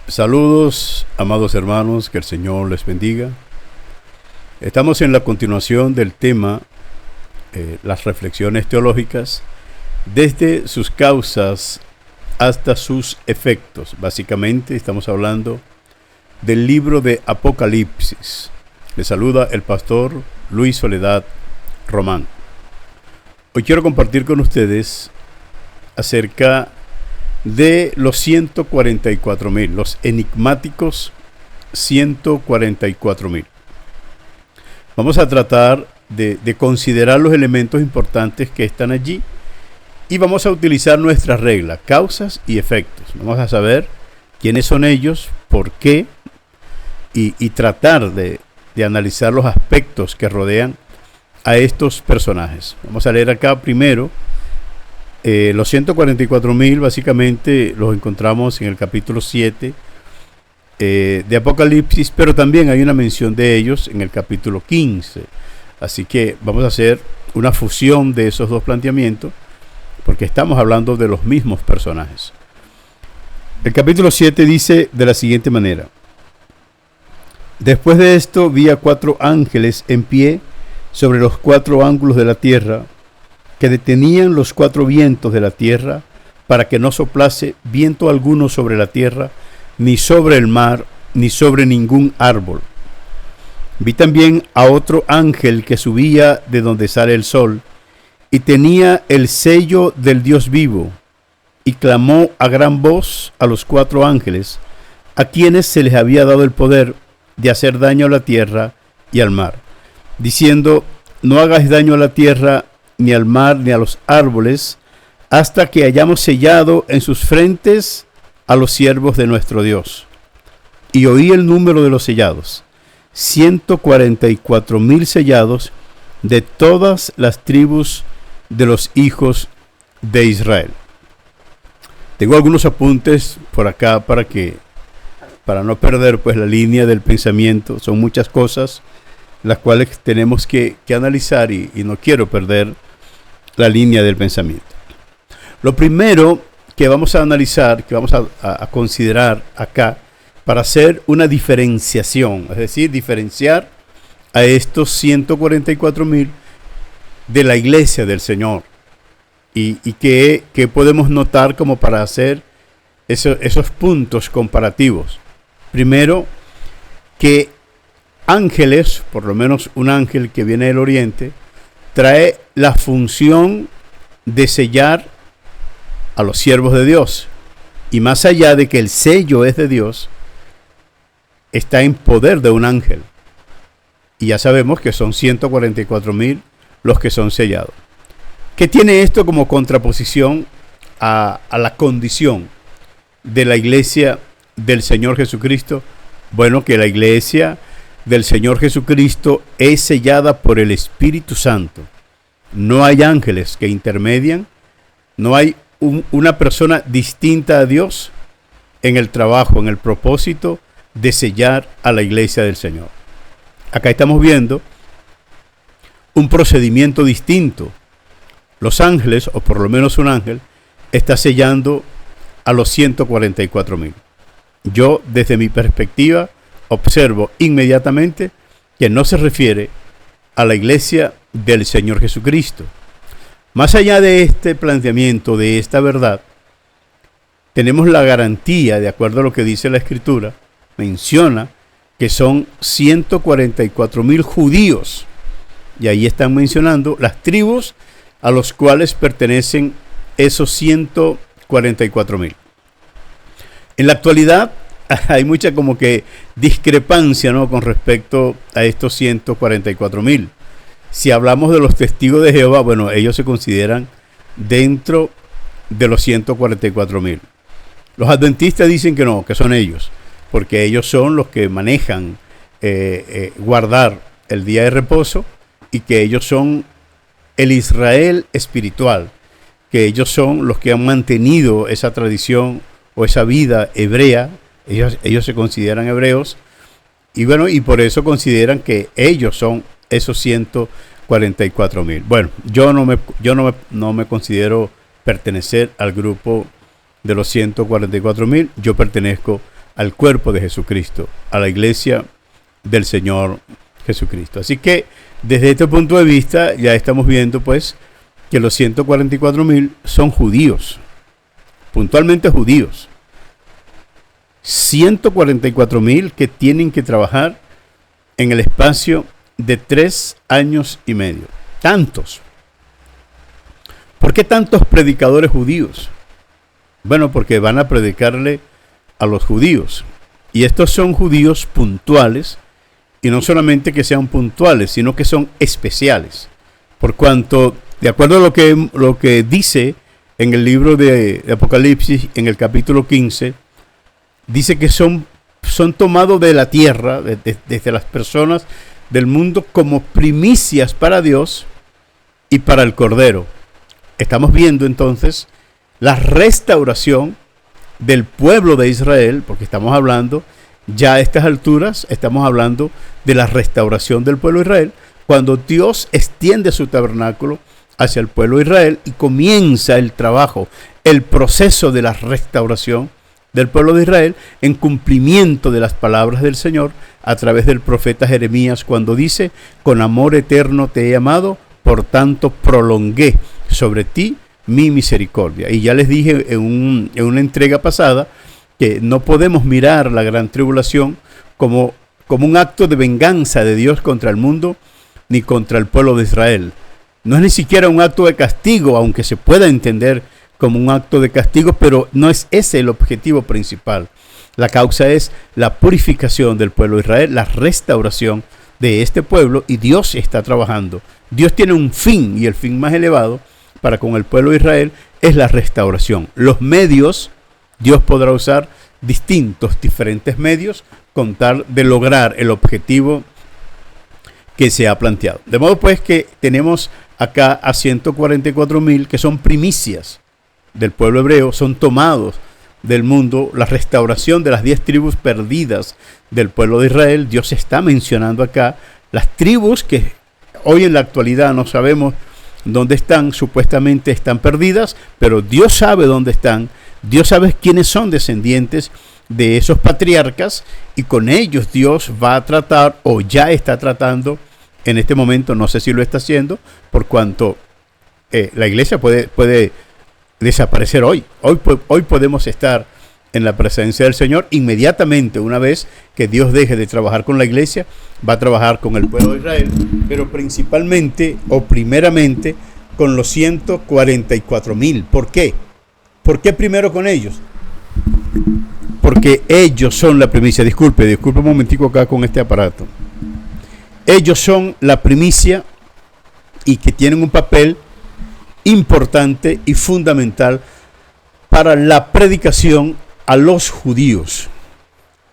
Saludos, amados hermanos, que el Señor les bendiga. Estamos en la continuación del tema, las reflexiones teológicas, desde sus causas hasta sus efectos. Básicamente estamos hablando del libro de Apocalipsis. Les saluda el pastor Luis Soledad Román. Hoy quiero compartir con ustedes acerca de los 144,000, los enigmáticos 144,000. Vamos a tratar de considerar los elementos importantes que están allí y vamos a utilizar nuestra regla, causas y efectos. Vamos a saber quiénes son ellos, por qué y tratar de analizar los aspectos que rodean a estos personajes. Vamos a leer acá primero. Los 144,000 básicamente los encontramos en el capítulo 7 de Apocalipsis, pero también hay una mención de ellos en el capítulo 15. Así que vamos a hacer una fusión de esos dos planteamientos, porque estamos hablando de los mismos personajes. El capítulo 7 dice de la siguiente manera: Después de esto vi a 4 ángeles en pie sobre los 4 ángulos de la tierra, que detenían los 4 vientos de la tierra, para que no soplase viento alguno sobre la tierra, ni sobre el mar, ni sobre ningún árbol. Vi también a otro ángel que subía de donde sale el sol, y tenía el sello del Dios vivo, y clamó a gran voz a los 4 ángeles, a quienes se les había dado el poder de hacer daño a la tierra y al mar, diciendo: no hagáis daño a la tierra, ni al mar, ni a los árboles, hasta que hayamos sellado en sus frentes a los siervos de nuestro Dios. Y oí el número de los sellados: 144,000 sellados de todas las tribus de los hijos de Israel. Tengo algunos apuntes por acá para no perder pues la línea del pensamiento. Son muchas cosas las cuales tenemos que analizar y no quiero perder la línea del pensamiento. Lo primero que vamos a analizar, que vamos a considerar acá, para hacer una diferenciación, es decir, diferenciar a estos 144,000 de la iglesia del Señor, y que podemos notar como para hacer esos puntos comparativos. Primero, que ángeles, por lo menos un ángel que viene del oriente, trae la función de sellar a los siervos de Dios. Y más allá de que el sello es de Dios, está en poder de un ángel. Y ya sabemos que son 144,000 los que son sellados. ¿Qué tiene esto como contraposición a la condición de la iglesia del Señor Jesucristo? Bueno, que la iglesia del Señor Jesucristo es sellada por el Espíritu Santo. No hay ángeles que intermedian, no hay una persona distinta a Dios en el trabajo, en el propósito de sellar a la iglesia del Señor. Acá estamos viendo un procedimiento distinto. Los ángeles, o por lo menos un ángel, está sellando a los 144,000. Yo, desde mi perspectiva, observo inmediatamente que no se refiere a la iglesia del Señor Jesucristo. Más allá de este planteamiento, de esta verdad, tenemos la garantía, de acuerdo a lo que dice la Escritura, menciona que son 144,000 judíos. Y ahí están mencionando las tribus a los cuales pertenecen esos 144,000. En la actualidad hay mucha como que discrepancia, ¿no?, con respecto a estos 144,000. Si hablamos de los testigos de Jehová, bueno, ellos se consideran dentro de los 144,000. Los adventistas dicen que no, que son ellos, porque ellos son los que manejan guardar el día de reposo, y que ellos son el Israel espiritual, que ellos son los que han mantenido esa tradición o esa vida hebrea. Ellos se consideran hebreos, y bueno, y por eso consideran que ellos son esos 144,000. Bueno, yo no me considero pertenecer al grupo de los 144,000. Yo pertenezco al cuerpo de Jesucristo, a la iglesia del Señor Jesucristo. Así que desde este punto de vista ya estamos viendo pues que los 144,000 son judíos, puntualmente judíos. 144,000 que tienen que trabajar en el espacio de 3 años y medio. Tantos. ¿Por qué tantos predicadores judíos? Bueno, porque van a predicarle a los judíos. Y estos son judíos puntuales, y no solamente que sean puntuales, sino que son especiales. Por cuanto, de acuerdo a lo que dice en el libro de Apocalipsis, en el capítulo 15, dice que son tomados de la tierra, desde las personas del mundo, como primicias para Dios y para el Cordero. Estamos viendo entonces la restauración del pueblo de Israel, porque estamos hablando, ya a estas alturas, estamos hablando de la restauración del pueblo de Israel, cuando Dios extiende su tabernáculo hacia el pueblo de Israel y comienza el trabajo, el proceso de la restauración del pueblo de Israel en cumplimiento de las palabras del Señor a través del profeta Jeremías, cuando dice: con amor eterno te he amado, por tanto prolongué sobre ti mi misericordia. Y ya les dije en una entrega pasada que no podemos mirar la gran tribulación como un acto de venganza de Dios contra el mundo ni contra el pueblo de Israel. No es ni siquiera un acto de castigo, aunque se pueda entender como un acto de castigo, pero no es ese el objetivo principal. La causa es la purificación del pueblo de Israel, la restauración de este pueblo, y Dios está trabajando. Dios tiene un fin, y el fin más elevado para con el pueblo de Israel es la restauración. Los medios, Dios podrá usar diferentes medios con tal de lograr el objetivo que se ha planteado. De modo pues que tenemos acá a 144,000 que son primicias del pueblo hebreo, son tomados del mundo, la restauración de las 10 tribus perdidas del pueblo de Israel. Dios está mencionando acá las tribus que hoy en la actualidad no sabemos dónde están, supuestamente están perdidas, pero Dios sabe dónde están. Dios sabe quiénes son descendientes de esos patriarcas, y con ellos Dios va a tratar, o ya está tratando en este momento. No sé si lo está haciendo, por cuanto la iglesia puede desaparecer hoy. Hoy podemos estar en la presencia del Señor inmediatamente. Una vez que Dios deje de trabajar con la iglesia, va a trabajar con el pueblo de Israel, pero principalmente o primeramente con los 144,000. ¿Por qué? ¿Por qué primero con ellos? Porque ellos son la primicia. Disculpe un momentico acá con este aparato. Ellos son la primicia y que tienen un papel importante y fundamental para la predicación a los judíos.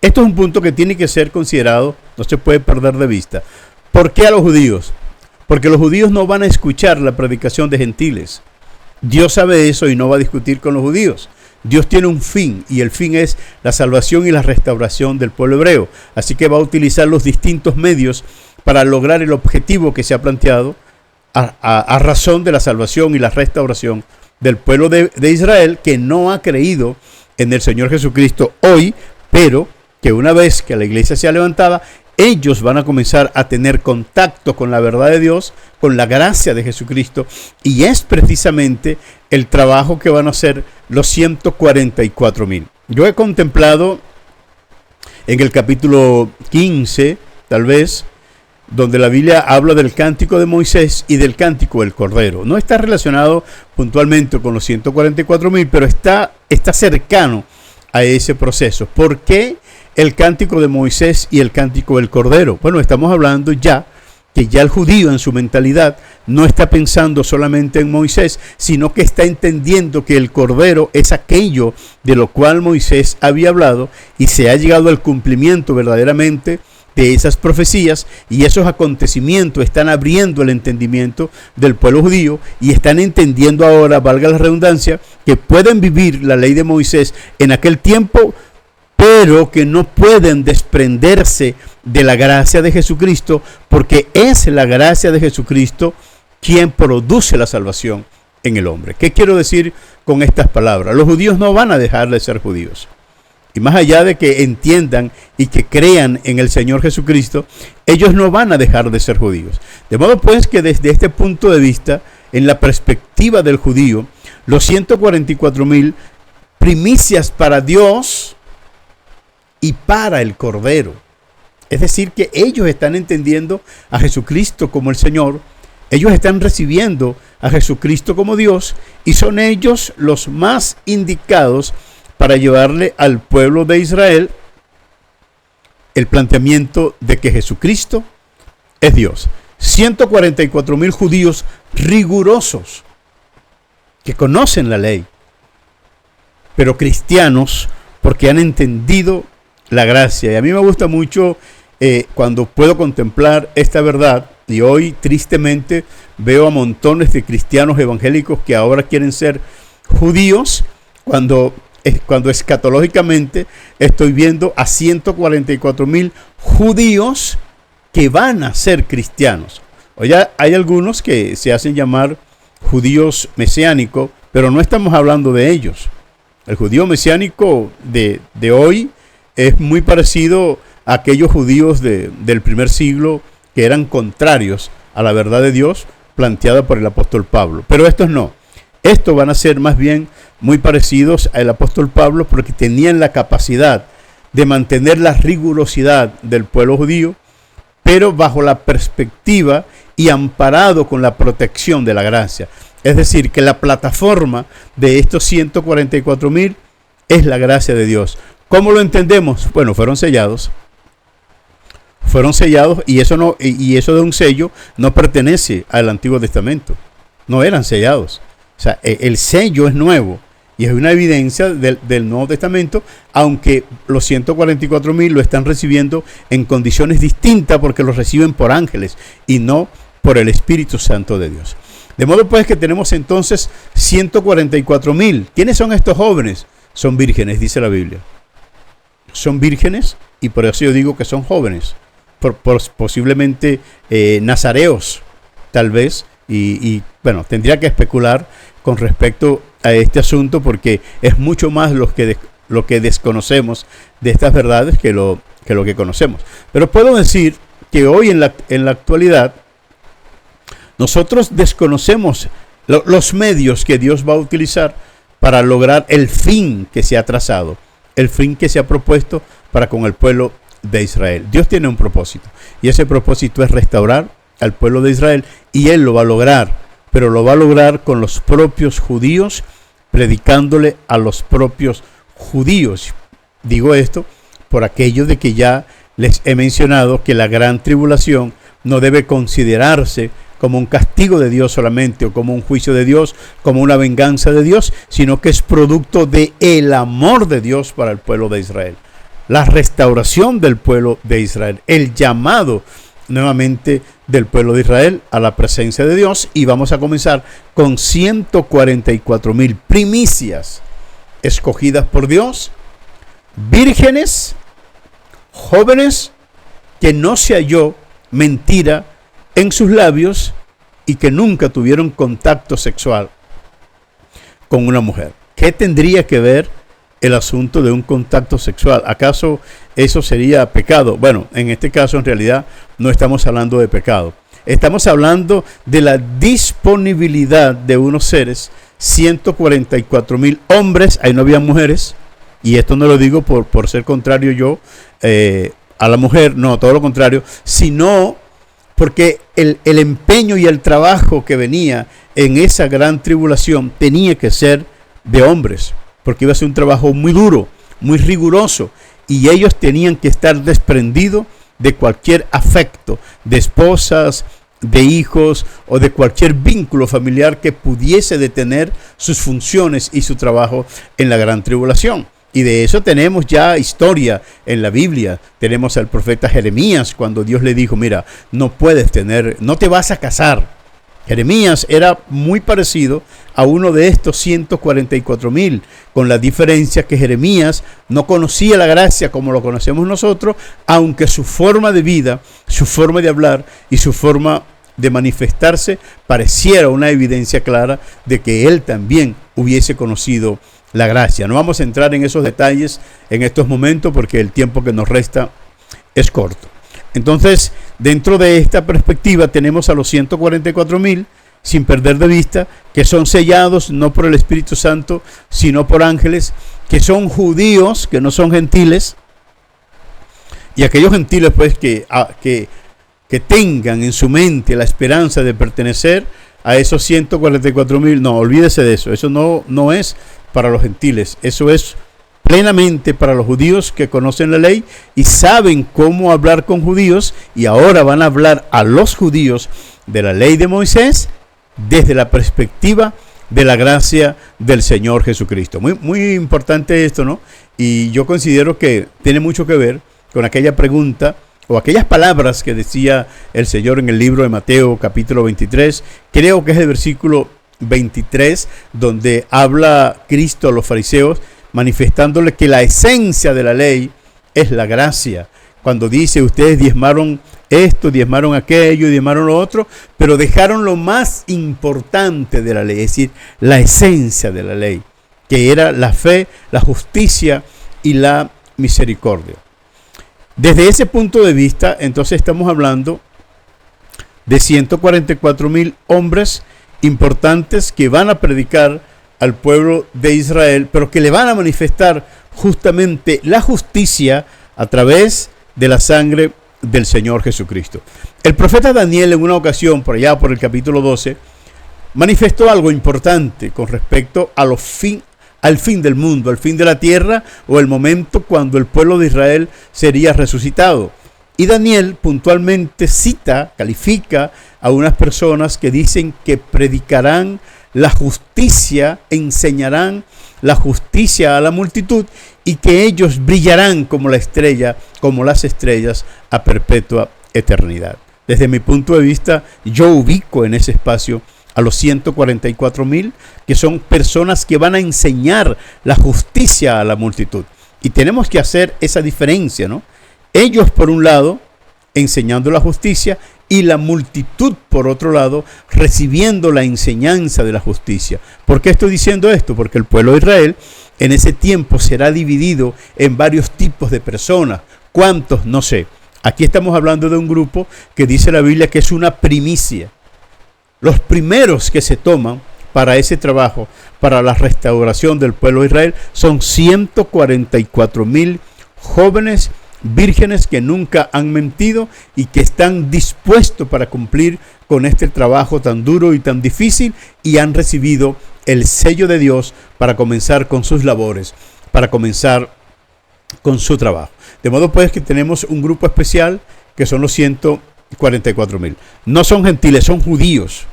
Esto es un punto que tiene que ser considerado, no se puede perder de vista. ¿Por qué a los judíos? Porque los judíos no van a escuchar la predicación de gentiles. Dios sabe eso y no va a discutir con los judíos. Dios tiene un fin, y el fin es la salvación y la restauración del pueblo hebreo. Así que va a utilizar los distintos medios para lograr el objetivo que se ha planteado a razón de la salvación y la restauración del pueblo de Israel, que no ha creído en el Señor Jesucristo hoy, pero que una vez que la iglesia sea levantada, ellos van a comenzar a tener contacto con la verdad de Dios, con la gracia de Jesucristo, y es precisamente el trabajo que van a hacer los 144,000. Yo he contemplado en el capítulo 15, tal vez, donde la Biblia habla del cántico de Moisés y del cántico del Cordero. No está relacionado puntualmente con los 144,000, pero está cercano a ese proceso. ¿Por qué el cántico de Moisés y el cántico del Cordero? Bueno, estamos hablando ya que ya el judío en su mentalidad no está pensando solamente en Moisés, sino que está entendiendo que el Cordero es aquello de lo cual Moisés había hablado, y se ha llegado al cumplimiento verdaderamente de esas profecías, y esos acontecimientos están abriendo el entendimiento del pueblo judío, y están entendiendo ahora, valga la redundancia, que pueden vivir la ley de Moisés en aquel tiempo, pero que no pueden desprenderse de la gracia de Jesucristo, porque es la gracia de Jesucristo quien produce la salvación en el hombre. ¿Qué quiero decir con estas palabras? Los judíos no van a dejar de ser judíos. y más allá de que entiendan y que crean en el Señor Jesucristo, ellos no van a dejar de ser judíos. De modo pues que desde este punto de vista, en la perspectiva del judío, los 144,000 primicias para Dios y para el Cordero. Es decir, que ellos están entendiendo a Jesucristo como el Señor, ellos están recibiendo a Jesucristo como Dios y son ellos los más indicados para llevarle al pueblo de Israel el planteamiento de que Jesucristo es Dios. 144,000 judíos rigurosos que conocen la ley, pero cristianos porque han entendido la gracia. Y a mí me gusta mucho cuando puedo contemplar esta verdad, y hoy tristemente veo a montones de cristianos evangélicos que ahora quieren ser judíos, cuando escatológicamente estoy viendo a 144,000 judíos que van a ser cristianos. Oye, hay algunos que se hacen llamar judíos mesiánicos, pero no estamos hablando de ellos. El judío mesiánico de hoy es muy parecido a aquellos judíos del primer siglo que eran contrarios a la verdad de Dios planteada por el apóstol Pablo. Pero estos no. Estos van a ser más bien muy parecidos al apóstol Pablo porque tenían la capacidad de mantener la rigurosidad del pueblo judío, pero bajo la perspectiva y amparado con la protección de la gracia. Es decir, que la plataforma de estos 144,000 es la gracia de Dios. ¿Cómo lo entendemos? Bueno, fueron sellados y eso de un sello no pertenece al Antiguo Testamento. No eran sellados. O sea, el sello es nuevo y es una evidencia del Nuevo Testamento, aunque los 144,000 lo están recibiendo en condiciones distintas porque los reciben por ángeles y no por el Espíritu Santo de Dios. De modo pues que tenemos entonces 144,000. ¿Quiénes son estos jóvenes? Son vírgenes, dice la Biblia. Son vírgenes y por eso yo digo que son jóvenes. Posiblemente nazareos, tal vez. Y bueno, tendría que especular con respecto a este asunto porque es mucho más lo que desconocemos de estas verdades que lo que conocemos. Pero puedo decir que hoy en la actualidad nosotros desconocemos los medios que Dios va a utilizar para lograr el fin que se ha trazado, el fin que se ha propuesto para con el pueblo de Israel. Dios tiene un propósito y ese propósito es restaurar al pueblo de Israel y Él lo va a lograr, pero lo va a lograr con los propios judíos, predicándole a los propios judíos. Digo esto por aquello de que ya les he mencionado que la gran tribulación no debe considerarse como un castigo de Dios solamente, o como un juicio de Dios, como una venganza de Dios, sino que es producto del amor de Dios para el pueblo de Israel. La restauración del pueblo de Israel, el llamado nuevamente del pueblo de Israel a la presencia de Dios. Y vamos a comenzar con 144,000 primicias escogidas por Dios, vírgenes, jóvenes, que no se halló mentira en sus labios y que nunca tuvieron contacto sexual con una mujer. ¿Qué tendría que ver el asunto de un contacto sexual? ¿Acaso eso sería pecado? Bueno, en este caso en realidad no estamos hablando de pecado. Estamos hablando de la disponibilidad de unos seres, 144,000 hombres, ahí no había mujeres, y esto no lo digo por ser contrario yo a la mujer, no, todo lo contrario, sino porque el empeño y el trabajo que venía en esa gran tribulación tenía que ser de hombres, porque iba a ser un trabajo muy duro, muy riguroso, y ellos tenían que estar desprendidos de cualquier afecto, de esposas, de hijos o de cualquier vínculo familiar que pudiese detener sus funciones y su trabajo en la gran tribulación. Y de eso tenemos ya historia en la Biblia. Tenemos al profeta Jeremías cuando Dios le dijo, mira, no te vas a casar. Jeremías era muy parecido a uno de estos 144,000, con la diferencia que Jeremías no conocía la gracia como lo conocemos nosotros, aunque su forma de vida, su forma de hablar y su forma de manifestarse pareciera una evidencia clara de que él también hubiese conocido la gracia. No vamos a entrar en esos detalles en estos momentos porque el tiempo que nos resta es corto. Entonces, dentro de esta perspectiva tenemos a los 144,000, sin perder de vista, que son sellados no por el Espíritu Santo, sino por ángeles, que son judíos, que no son gentiles, y aquellos gentiles pues que tengan en su mente la esperanza de pertenecer a esos 144,000, no, olvídese de eso, eso no es para los gentiles, eso es plenamente para los judíos que conocen la ley y saben cómo hablar con judíos, y ahora van a hablar a los judíos de la ley de Moisés desde la perspectiva de la gracia del Señor Jesucristo. Muy, muy importante esto, ¿no? Y yo considero que tiene mucho que ver con aquella pregunta o aquellas palabras que decía el Señor en el libro de Mateo capítulo 23, creo que es el versículo 23, donde habla Cristo a los fariseos, manifestándole que la esencia de la ley es la gracia. Cuando dice, ustedes diezmaron esto, diezmaron aquello, diezmaron lo otro, pero dejaron lo más importante de la ley, es decir, la esencia de la ley, que era la fe, la justicia y la misericordia. Desde ese punto de vista, entonces estamos hablando de 144,000 hombres importantes que van a predicar al pueblo de Israel, pero que le van a manifestar justamente la justicia a través de la sangre del Señor Jesucristo. El profeta Daniel en una ocasión, por allá por el capítulo 12, manifestó algo importante con respecto a al fin del mundo, al fin de la tierra, o el momento cuando el pueblo de Israel sería resucitado. Y Daniel puntualmente califica a unas personas que dicen que predicarán la justicia, enseñarán la justicia a la multitud, y que ellos brillarán como la estrella, como las estrellas a perpetua eternidad. Desde mi punto de vista, yo ubico en ese espacio a los 144,000, que son personas que van a enseñar la justicia a la multitud. Y tenemos que hacer esa diferencia, ¿no? Ellos, por un lado, enseñando la justicia, y la multitud, por otro lado, recibiendo la enseñanza de la justicia. ¿Por qué estoy diciendo esto? Porque el pueblo de Israel en ese tiempo será dividido en varios tipos de personas. ¿Cuántos? No sé. Aquí estamos hablando de un grupo que dice la Biblia que es una primicia. Los primeros que se toman para ese trabajo, para la restauración del pueblo de Israel, son 144,000 jóvenes vírgenes que nunca han mentido y que están dispuestos para cumplir con este trabajo tan duro y tan difícil, y han recibido el sello de Dios para comenzar con sus labores, para comenzar con su trabajo. De modo pues que tenemos un grupo especial que son los 144,000. No son gentiles, son judíos.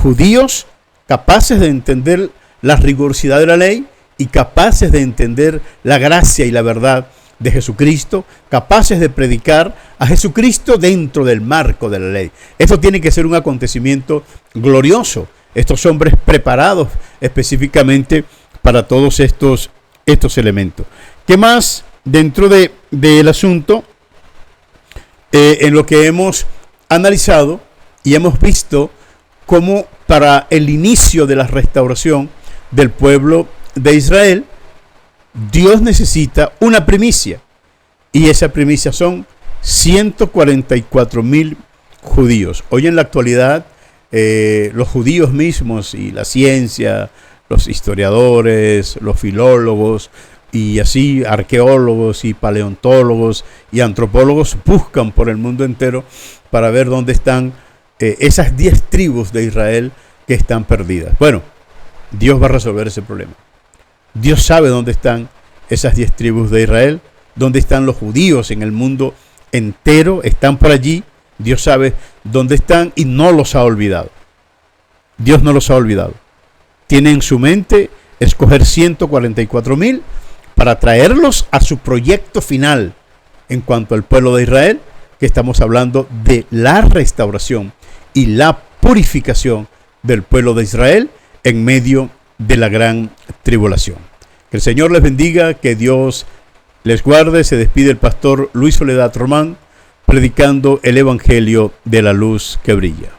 Judíos capaces de entender la rigurosidad de la ley y capaces de entender la gracia y la verdad de Jesucristo, capaces de predicar a Jesucristo dentro del marco de la ley. Esto tiene que ser un acontecimiento glorioso. Estos hombres preparados específicamente para todos estos elementos. ¿Qué más dentro del asunto? En lo que hemos analizado y hemos visto cómo para el inicio de la restauración del pueblo de Israel, Dios necesita una primicia, y esa primicia son 144,000 judíos. Hoy en la actualidad, los judíos mismos y la ciencia, los historiadores, los filólogos y así arqueólogos y paleontólogos y antropólogos buscan por el mundo entero para ver dónde están esas 10 tribus de Israel que están perdidas. Bueno, Dios va a resolver ese problema. Dios sabe dónde están esas 10 tribus de Israel, dónde están los judíos en el mundo entero, están por allí. Dios sabe dónde están y no los ha olvidado. Dios no los ha olvidado. Tiene en su mente escoger 144,000 para traerlos a su proyecto final en cuanto al pueblo de Israel, que estamos hablando de la restauración y la purificación del pueblo de Israel en medio de la gran tribulación. Que el Señor les bendiga, que Dios les guarde. Se despide el pastor Luis Soledad Román, predicando el Evangelio de la luz que brilla.